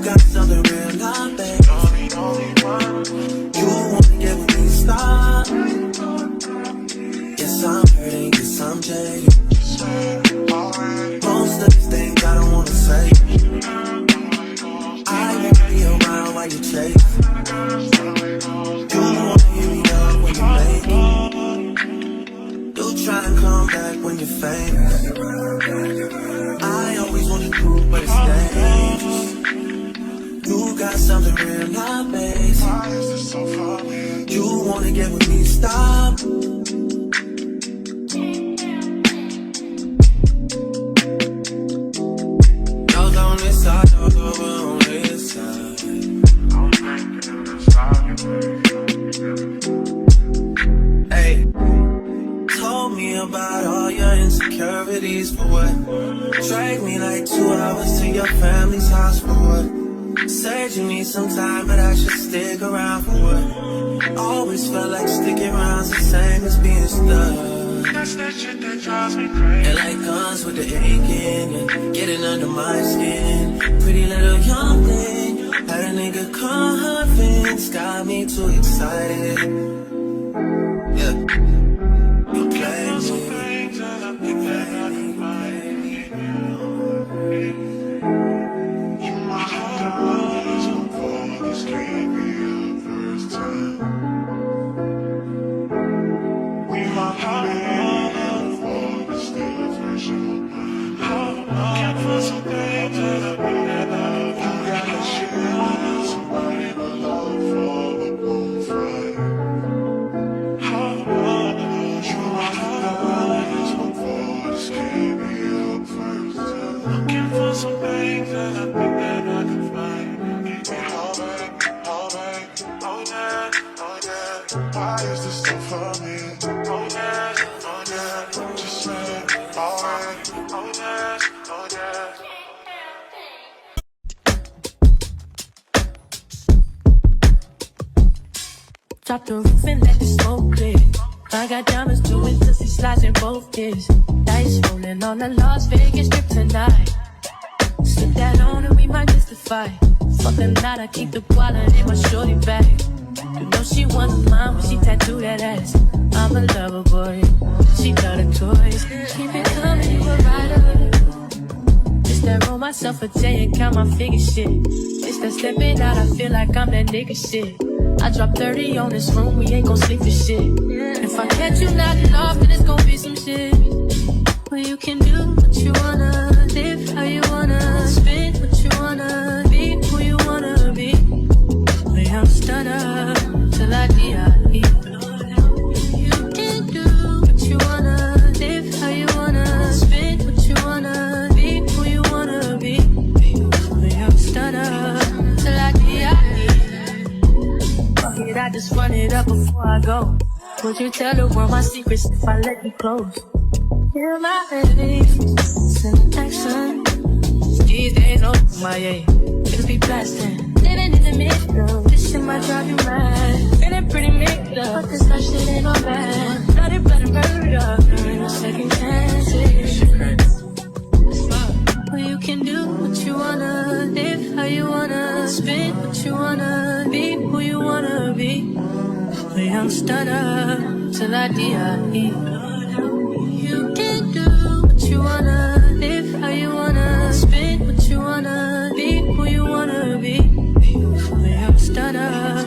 got something real, not bad. You wanna get with me, stop. Yes, I'm hurting, yes, I'm jaded. Most of these things I don't wanna say. I wanna be around while you chase. You wanna hear me up when you make it. You try and come back when you're famous. I always want the truth, but it's dangerous. You got something real, not basic. You wanna get with me, stop. Those on this side, those over on this side. Hey, told me about all your insecurities for what? Drag me like 2 hours to your family's house for what? Said you need some time, but I should stick around for what? Always felt like sticking around's the same as being stuck. That's that shit that drives me crazy. And like guns with the aching and getting under my skin. Pretty little young thing, had a nigga convinced, got me too excited. Yeah, you play me. You play me. Drop the roof and let the smoke clear. I got diamonds doing pussy slides in both ears. Dice rolling on the Las Vegas strip tonight. Slip that on and we might miss the fight. Fuck the night, I keep the wallet in my shorty bag. You know she wants mine when she tattooed that ass. I'm a lover boy, she love the toys. Keep it coming, you a rider. It's that roll myself a J and count my figure shit. It's that stepping out, I feel like I'm that nigga shit. I drop 30 on this room, we ain't gon' sleep for shit. If I catch you nodding off, then it's gon' be some shit. Well, you can do what you wanna, live how you wanna, spin what you wanna, be who you wanna be. Well, I'm stunner till I die. You can do what you wanna, live how you wanna, spin what you wanna, be who you wanna be. Well, I'm stunner till I die. I just run it up before I go. Would you tell the world my secrets if I let you close? Hear my enemies in action. These days, oh my yeah, niggas be blasting. Living in the middle, this shit might drive you mad. Feeling pretty mixed up, but this life shit ain't no bad. Bloody, bloody murder, there ain't no second chances. Well, you can do what you wanna, live how you wanna, spin what you wanna, be who you wanna be. Well, I'm stunner till I die. You can do what you wanna, live how you wanna, spin what you wanna, be who you wanna be. Well, I'm stunner